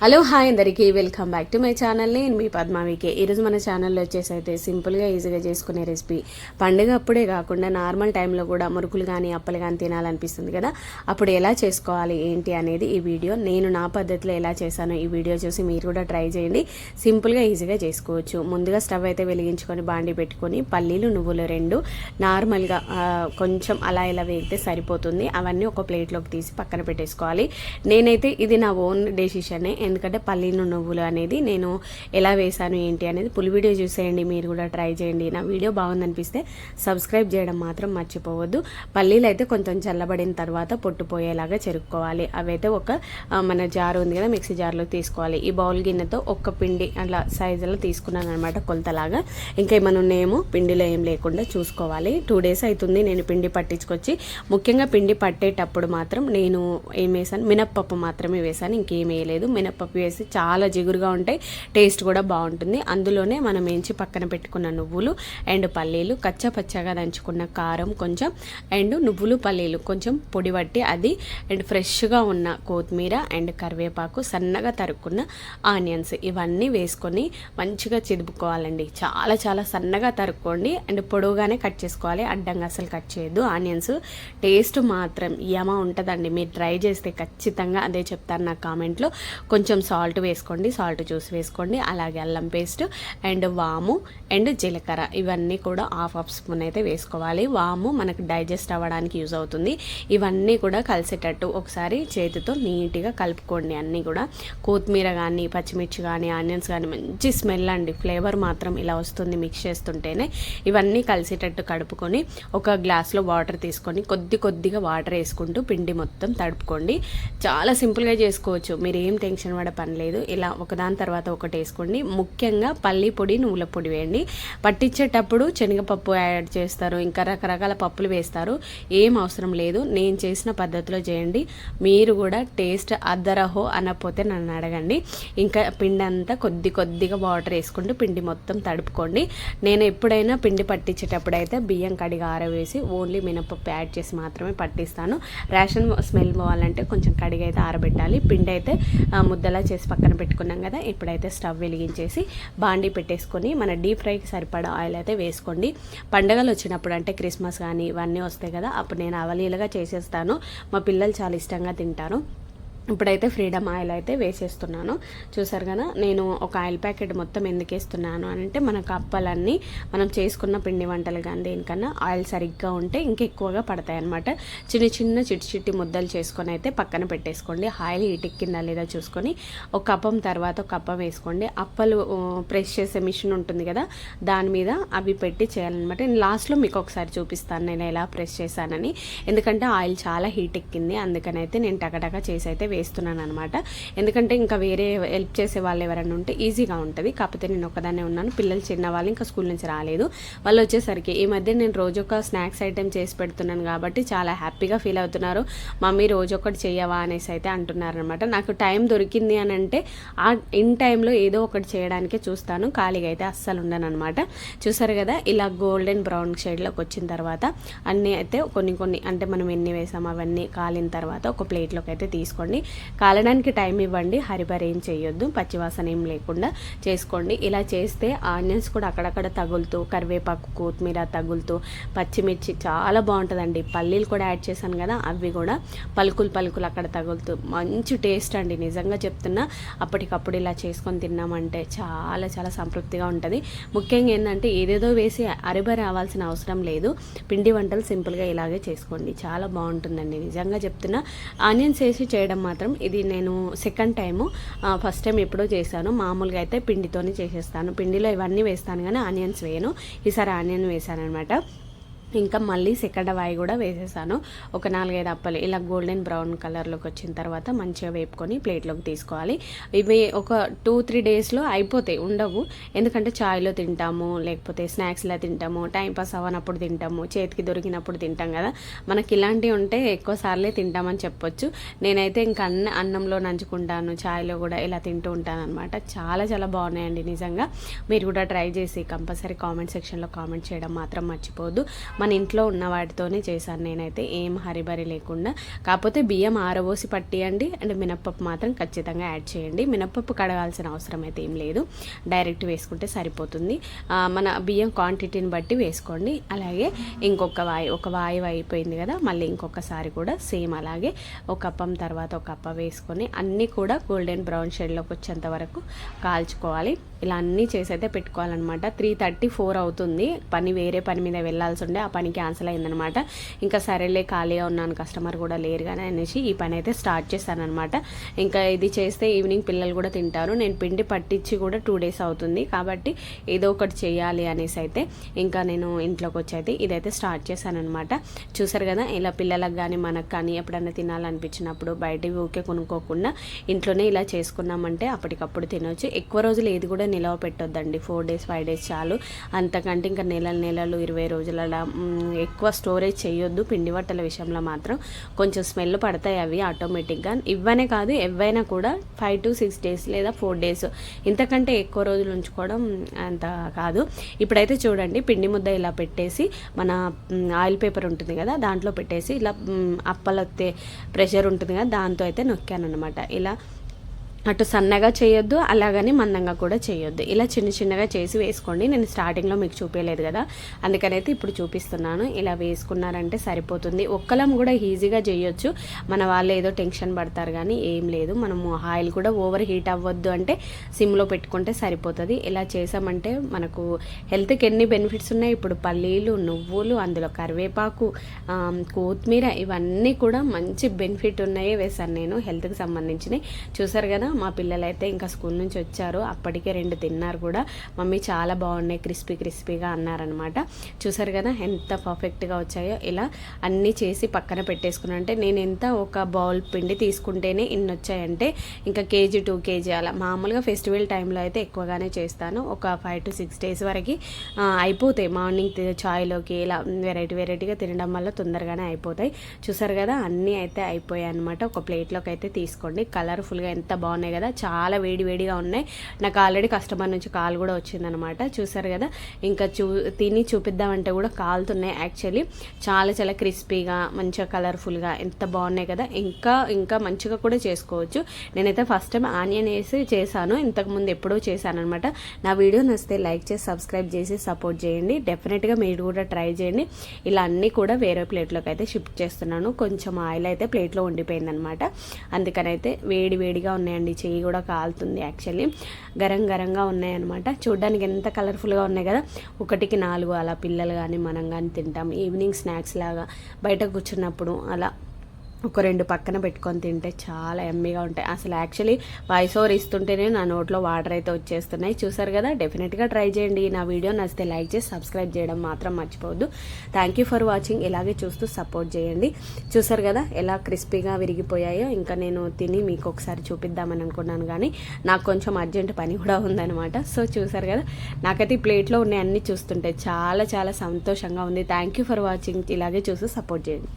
Hello hi అందరికీ welcome back to my channel. నేను మీ పద్మావికే. ఈరోజు మన ఛానల్లో వచ్చేసి అయితే సింపుల్గా ఈజీగా చేసుకునే రెసిపీ. పండుగ అప్పుడే కాకుండా నార్మల్ టైంలో కూడా మురుకులు కానీ అప్పలు కానీ తినాలనిపిస్తుంది కదా, అప్పుడు ఎలా చేసుకోవాలి ఏంటి అనేది ఈ వీడియో. నేను నా పద్ధతిలో ఎలా చేశానో ఈ వీడియో చూసి మీరు కూడా ట్రై చేయండి. సింపుల్గా ఈజీగా చేసుకోవచ్చు. ముందుగా స్టవ్ అయితే వెలిగించుకొని బాండి పెట్టుకొని పల్లీలు నువ్వులు రెండు నార్మల్గా కొంచెం అలా ఇలా వేగితే సరిపోతుంది. అవన్నీ ఒక ప్లేట్లోకి తీసి పక్కన పెట్టేసుకోవాలి. నేనైతే ఇది నా ఓన్ డెసిషనే, ఎందుకంటే పల్లీలు నువ్వులు అనేది నేను ఎలా వేసాను ఏంటి అనేది ఫుల్ వీడియో చూసేయండి. మీరు కూడా ట్రై చేయండి. నా వీడియో బాగుందనిపిస్తే సబ్స్క్రైబ్ చేయడం మాత్రం మర్చిపోవద్దు. పల్లీలు అయితే కొంచెం చల్లబడిన తర్వాత పొట్టుపోయేలాగా చెరుక్కోవాలి. అవైతే ఒక మన జారు ఉంది కదా, మిక్సీ జార్లో తీసుకోవాలి. ఈ బౌల్ గిన్నెతో ఒక్క పిండి అట్లా సైజులో తీసుకున్నాను అనమాట, కొలతలాగా. ఇంకా ఏమైనా ఉన్నాయేమో పిండిలో ఏం లేకుండా చూసుకోవాలి. 2 days అవుతుంది నేను పిండి పట్టించుకొచ్చి. ముఖ్యంగా పిండి పట్టేటప్పుడు మాత్రం నేను ఏం వేసాను, మినప్పప్పు మాత్రమే వేసాను, ఇంకేం వేయలేదు. మినప్పప్పు వేసి చాలా జిగురుగా ఉంటాయి, టేస్ట్ కూడా బాగుంటుంది. అందులోనే మనం ఏంచి పక్కన పెట్టుకున్న నువ్వులు అండ్ పల్లీలు, కచ్చపచ్చగా దంచుకున్న కారం కొంచెం, అండ్ నువ్వులు పల్లీలు కొంచెం పొడి పట్టి అది, అండ్ ఫ్రెష్గా ఉన్న కొత్తిమీర అండ్ కరివేపాకు, సన్నగా తరుక్కున్న ఆనియన్స్, ఇవన్నీ వేసుకొని మంచిగా చిదుపుకోవాలండి. చాలా చాలా సన్నగా తరుక్కోండి అండ్ పొడవుగానే కట్ చేసుకోవాలి, అడ్డంగా అసలు కట్ చేయొద్దు. ఆనియన్స్ టేస్ట్ మాత్రం యమ ఉంటుందండి. మీరు ట్రై చేస్తే ఖచ్చితంగా అదే చెప్తారు నా కామెంట్లో. కొంచెం సాల్ట్ వేసుకోండి, సాల్ట్ చూసి వేసుకోండి. అలాగే అల్లం పేస్ట్ అండ్ వాము అండ్ జీలకర్ర ఇవన్నీ కూడా హాఫ్ స్పూన్ అయితే వేసుకోవాలి. వాము మనకు డైజెస్ట్ అవ్వడానికి యూజ్ అవుతుంది. ఇవన్నీ కూడా కలిసేటట్టు ఒకసారి చేతితో నీట్గా కలుపుకోండి. అన్నీ కూడా కొత్తిమీర కానీ పచ్చిమిర్చి కానీ ఆనియన్స్ కానీ మంచి స్మెల్ అండి, ఫ్లేవర్ మాత్రం ఇలా వస్తుంది మిక్స్ చేస్తుంటేనే. ఇవన్నీ కలిసేటట్టు కడుపుకొని ఒక గ్లాస్లో వాటర్ తీసుకొని కొద్దిగా వాటర్ వేసుకుంటూ పిండి మొత్తం తడుపుకోండి. చాలా సింపుల్గా చేసుకోవచ్చు, మీరు ఏం టెన్షన్ పడ పని లేదు. ఇలా ఒకదాని తర్వాత ఒకటి వేసుకోండి. ముఖ్యంగా పల్లి పొడి నువ్వుల పొడి వేయండి. పట్టించేటప్పుడు శనగపప్పు యాడ్ చేస్తారు, ఇంకా రకరకాల పప్పులు వేస్తారు, ఏం అవసరం లేదు. నేను చేసిన పద్ధతిలో చేయండి. మీరు కూడా టేస్ట్ అద్దరహో అనకపోతే నన్ను అడగండి. ఇంకా పిండి అంతా కొద్దిగా వాటర్ వేసుకుంటూ పిండి మొత్తం తడుపుకోండి. నేను ఎప్పుడైనా పిండి పట్టించేటప్పుడు అయితే బియ్యం కడిగి ఆరవేసి ఓన్లీ మినపప్పు యాడ్ చేసి మాత్రమే పట్టిస్తాను. రేషన్ స్మెల్ పోవాలంటే కొంచెం కడిగి అయితే ఆరబెట్టాలి. పిండి అయితే ముద్దలా చేసి పక్కన పెట్టుకున్నాం కదా. ఇప్పుడైతే స్టవ్ వెలిగించేసి బాండీ పెట్టేసుకొని మన డీప్ ఫ్రైకి సరిపడా ఆయిల్ అయితే వేసుకోండి. పండగలు వచ్చినప్పుడు అంటే క్రిస్మస్ కానీ ఇవన్నీ వస్తాయి కదా, అప్పుడు నేను అవలీలుగా చేసేస్తాను. మా పిల్లలు చాలా ఇష్టంగా తింటారు. ఇప్పుడైతే ఫ్రీడమ్ ఆయిల్ అయితే వేసేస్తున్నాను. చూసారు కదా, నేను ఒక ఆయిల్ ప్యాకెట్ మొత్తం ఎందుకు వేస్తున్నాను అంటే మనకు అప్పలన్నీ మనం చేసుకున్న పిండి వంటలు కానీ దేనికన్నా ఆయిల్ సరిగ్గా ఉంటే ఇంకెక్కువగా పడతాయి అనమాట. చిన్న చిట్టి ముద్దలు చేసుకొని అయితే పక్కన పెట్టేసుకోండి. ఆయిల్ ఎక్కిందా లేదా చూసుకొని ఒక అప్పం తర్వాత ఒక అప్పం వేసుకోండి. అప్పలు ప్రెస్ చేసే మిషన్ ఉంటుంది కదా, దాని మీద అవి పెట్టి చేయాలన్నమాట. నేను లాస్ట్లో మీకు ఒకసారి చూపిస్తాను నేను ఎలా ప్రెస్ చేశానని, ఎందుకంటే ఆయిల్ చాలా హీట్ ఎక్కింది. అందుకనైతే నేను టకటక చేసి అయితే వేస్తున్నాను అనమాట. ఎందుకంటే ఇంకా వేరే హెల్ప్ చేసే వాళ్ళు ఎవరైనా ఉంటే ఈజీగా ఉంటుంది. కాకపోతే నేను ఒకదాన్నే ఉన్నాను, పిల్లలు చిన్నవాళ్ళు ఇంకా స్కూల్ నుంచి రాలేదు. వాళ్ళు వచ్చేసరికి ఈ మధ్య నేను రోజు ఒక స్నాక్స్ ఐటెం చేసి పెడుతున్నాను కాబట్టి చాలా హ్యాపీగా ఫీల్ అవుతున్నారు. మమ్మీ రోజు ఒకటి చెయ్యవా అనేసి అయితే అంటున్నారు అనమాట. నాకు టైం దొరికింది అని అంటే ఆ ఇన్ టైంలో ఏదో ఒకటి చేయడానికే చూస్తాను, ఖాళీగా అయితే అస్సలు ఉండను అనమాట. చూసారు కదా, ఇలా గోల్డెన్ బ్రౌన్ షేడ్లోకి వచ్చిన తర్వాత అన్నీ అయితే కొన్ని అంటే మనం ఎన్ని వేసాము అవన్నీ కాలిన తర్వాత ఒక ప్లేట్లోకి అయితే తీసుకోండి. కాలడానికి టైం ఇవ్వండి, హరిబరి ఏం చేయొద్దు, పచ్చివాసన ఏం లేకుండా చేసుకోండి. ఇలా చేస్తే ఆనియన్స్ కూడా అక్కడక్కడ తగులుతూ, కరివేపాకు కొత్తిమీర తగులుతూ, పచ్చిమిర్చి చాలా బాగుంటుందండి. పల్లీలు కూడా యాడ్ చేశాను కదా, అవి కూడా పలుకులు అక్కడ తగులుతూ మంచి టేస్ట్ అండి. నిజంగా చెప్తున్నా, అప్పటికప్పుడు ఇలా చేసుకొని తిన్నామంటే చాలా చాలా సంతృప్తిగా ఉంటుంది. ముఖ్యంగా ఏంటంటే ఏదేదో వేసి అరిబరి అవ్వాల్సిన అవసరం లేదు. పిండి వంటలు సింపుల్గా ఇలాగే చేసుకోండి, చాలా బాగుంటుందండి. నిజంగా చెప్తున్నా, ఆనియన్స్ వేసి చేయడం మాత్రం ఇది నేను సెకండ్ టైము. ఫస్ట్ టైం ఎప్పుడో చేశాను. మామూలుగా అయితే పిండితోనే చేసేస్తాను. పిండిలో ఇవన్నీ వేస్తాను కానీ ఆనియన్స్ వేయను. ఈసారి ఆనియన్ వేసాను అనమాట. ఇంకా మళ్ళీ సెకండ్ వాయి కూడా వేసేసాను. ఒక 4-5 అప్పలు ఇలా గోల్డెన్ బ్రౌన్ కలర్లోకి వచ్చిన తర్వాత మంచిగా వేపుకొని ప్లేట్లోకి తీసుకోవాలి. ఇవి ఒక 2-3 డేస్లో అయిపోతాయి, ఉండవు. ఎందుకంటే చాయ్లో తింటాము, లేకపోతే స్నాక్స్లో తింటాము, టైంపాస్ అవ్వనప్పుడు తింటాము, చేతికి దొరికినప్పుడు తింటాం కదా. మనకి ఇలాంటివి ఉంటే ఎక్కువ సార్లే తింటామని చెప్పొచ్చు. నేనైతే ఇంకా అన్నంలో నంచుకుంటాను, చాయ్లో కూడా ఇలా తింటూ ఉంటాను అనమాట. చాలా చాలా బాగున్నాయండి నిజంగా. మీరు కూడా ట్రై చేసి కంపల్సరీ కామెంట్ సెక్షన్లో కామెంట్ చేయడం మాత్రం మర్చిపోవద్దు. మన ఇంట్లో ఉన్న వాటితోనే చేశాను నేనైతే, ఏం హరిబరి లేకుండా. కాకపోతే బియ్యం ఆరబోసి పట్టియండి, అండ్ మినప్పప్పు మాత్రం ఖచ్చితంగా యాడ్ చేయండి. మినప్పప్పు కడగాల్సిన అవసరం అయితే ఏం లేదు, డైరెక్ట్ వేసుకుంటే సరిపోతుంది. మన బియ్యం క్వాంటిటీని బట్టి వేసుకోండి. అలాగే ఒక వాయి అయిపోయింది కదా, మళ్ళీ ఇంకొకసారి కూడా సేమ్ అలాగే ఒక అప్పం తర్వాత ఒక అప్ప వేసుకొని అన్నీ కూడా గోల్డెన్ బ్రౌన్ షేడ్లోకి వచ్చేంత వరకు కాల్చుకోవాలి. ఇలా అన్నీ చేసి అయితే పెట్టుకోవాలన్నమాట. 3:34 అవుతుంది. వేరే పని మీద వెళ్ళాల్సి ఉండే, ఆ పని క్యాన్సిల్ అయిందనమాట. ఇంకా సరేలే ఖాళీగా ఉన్నాను, కస్టమర్ కూడా లేరు కానీ అనేసి ఈ పని అయితే స్టార్ట్ చేశానమాట. ఇంకా ఇది చేస్తే ఈవినింగ్ పిల్లలు కూడా తింటారు. నేను పిండి పట్టించి కూడా 2 days అవుతుంది కాబట్టి ఏదో ఒకటి చేయాలి అనేసి అయితే ఇంకా నేను ఇంట్లోకి వచ్చి అయితే ఇదైతే స్టార్ట్ చేశానమాట. చూసారు కదా, ఇలా పిల్లలకు కానీ మనకు కానీ ఎప్పుడైనా తినాలనిపించినప్పుడు బయటవి ఊకే కొనుక్కోకుండా ఇంట్లోనే ఇలా చేసుకున్నామంటే అప్పటికప్పుడు తినవచ్చు. ఎక్కువ రోజులు ఏది కూడా నిలవ పెట్టొద్దండి, 4 days 5 days చాలు. అంతకంటే ఇంకా నెలలు 20 రోజుల ఎక్కువ స్టోరేజ్ చేయొద్దు. పిండి వంటల విషయంలో మాత్రం కొంచెం స్మెల్ పడతాయి అవి ఆటోమేటిక్గా. ఇవ్వనే కాదు, ఎవైనా కూడా 5 to 6 days లేదా 4 days, ఇంతకంటే ఎక్కువ రోజులు ఉంచుకోవడం అంత కాదు. ఇప్పుడైతే చూడండి, పిండి ముద్ద ఇలా పెట్టేసి మన ఆయిల్ పేపర్ ఉంటుంది కదా దాంట్లో పెట్టేసి ఇలా అప్పలొత్తే ప్రెషర్ ఉంటుంది కదా దాంతో అయితే నొక్కాను అనమాట. ఇలా అటు సన్నగా చేయొద్దు, అలాగని మందంగా కూడా చేయొద్దు. ఇలా చిన్నగా చేసి వేసుకోండి. నేను స్టార్టింగ్లో మీకు చూపించలేదు కదా, అందుకనైతే ఇప్పుడు చూపిస్తున్నాను. ఇలా వేసుకున్నారంటే సరిపోతుంది. ఒక్కలం కూడా ఈజీగా చేయొచ్చు. మన వాళ్ళు ఏదో టెన్షన్ పడతారు కానీ ఏం లేదు. మనము ఆయిల్ కూడా ఓవర్ హీట్ అవ్వద్దు అంటే సిమ్లో పెట్టుకుంటే సరిపోతుంది. ఇలా చేసామంటే మనకు హెల్త్కి ఎన్ని బెనిఫిట్స్ ఉన్నాయి. ఇప్పుడు పల్లీలు, నువ్వులు, అందులో కరివేపాకు, కొత్తిమీర, ఇవన్నీ కూడా మంచి బెనిఫిట్ ఉన్నాయే వేశాను నేను హెల్త్కి సంబంధించినవి. చూసారు కదా, మా పిల్లలైతే ఇంకా స్కూల్ నుంచి వచ్చారు, అప్పటికే 2 తిన్నారు కూడా. మమ్మీ చాలా బాగున్నాయి, క్రిస్పీగా అన్నారనమాట. చూసారు కదా ఎంత పర్ఫెక్ట్గా వచ్చాయో. ఇలా అన్నీ చేసి పక్కన పెట్టేసుకున్నా అంటే నేను ఎంత ఒక బౌల్ పిండి తీసుకుంటేనే ఇన్ని వచ్చాయంటే ఇంకా 1 2 kg అలా. మామూలుగా ఫెస్టివల్ టైంలో అయితే ఎక్కువగానే చేస్తాను. ఒక 5 to 6 days వరకు అయిపోతాయి. మార్నింగ్ చాయ్లోకి ఇలా వెరైటీగా తినడం వల్ల తొందరగానే అయిపోతాయి. చూసారు కదా, అన్నీ అయితే అయిపోయాయి అనమాట. ఒక ప్లేట్లోకి అయితే తీసుకోండి. కలర్ఫుల్గా ఎంత బాగున్నాయి కదా, చాలా వేడిగా ఉన్నాయి. నాకు ఆల్రెడీ కస్టమర్ నుంచి కాల్ కూడా వచ్చిందనమాట. చూసారు కదా, ఇంకా తిని చూపిద్దామంటే కూడా కాలుతున్నాయి. యాక్చువల్లీ చాలా క్రిస్పీగా మంచిగా కలర్ఫుల్గా ఎంత బాగున్నాయి కదా. ఇంకా మంచిగా కూడా చేసుకోవచ్చు. నేనైతే ఫస్ట్ టైం ఆనియన్ వేసి చేశాను, ఇంతకుముందు ఎప్పుడో చేశాను అనమాట. నా వీడియో నచ్చితే లైక్ చేసి సబ్స్క్రైబ్ చేసి సపోర్ట్ చేయండి. డెఫినెట్గా మీరు కూడా ట్రై చేయండి. ఇలా అన్నీ కూడా వేరే ప్లేట్లోకి అయితే షిఫ్ట్ చేస్తున్నాను. కొంచెం ఆయిల్ అయితే ప్లేట్లో ఉండిపోయిందనమాట, అందుకనైతే వేడిగా ఉన్నాయండి. చెయ్యి కూడా కాలుతుంది. యాక్చువల్లీ గరంగా ఉన్నాయన్నమాట. చూడడానికి ఎంత కలర్ఫుల్గా ఉన్నాయి కదా. 1కి 4 అలా పిల్లలు కానీ మనం కానీ తింటాం. ఈవినింగ్ స్నాక్స్ లాగా బయట కూర్చున్నప్పుడు అలా ఒక 2 పక్కన పెట్టుకొని తింటే చాలా ఎమ్మీగా ఉంటాయి. అసలు యాక్చువల్లీ వాయిస్ ఓవర్ ఇస్తుంటేనే నా నోట్లో వాటర్ అయితే వచ్చేస్తున్నాయి. చూసారు కదా, డెఫినెట్గా ట్రై చేయండి. నా వీడియో నచ్చితే లైక్ చేసి సబ్స్క్రైబ్ చేయడం మాత్రం మర్చిపోవద్దు. Thank you for watching. ఇలాగే చూస్తూ సపోర్ట్ చేయండి. చూసారు కదా ఎలా క్రిస్పీగా విరిగిపోయాయో. ఇంకా నేను తిని మీకు ఒకసారి చూపిద్దామని అనుకున్నాను కానీ నాకు కొంచెం అర్జెంట్ పని కూడా ఉందన్నమాట. సో చూసారు కదా, నాకైతే ఈ ప్లేట్లో ఉన్నాయి అన్నీ చూస్తుంటే చాలా సంతోషంగా ఉంది. Thank you for watching. ఇలాగే చూస్తూ సపోర్ట్ చేయండి.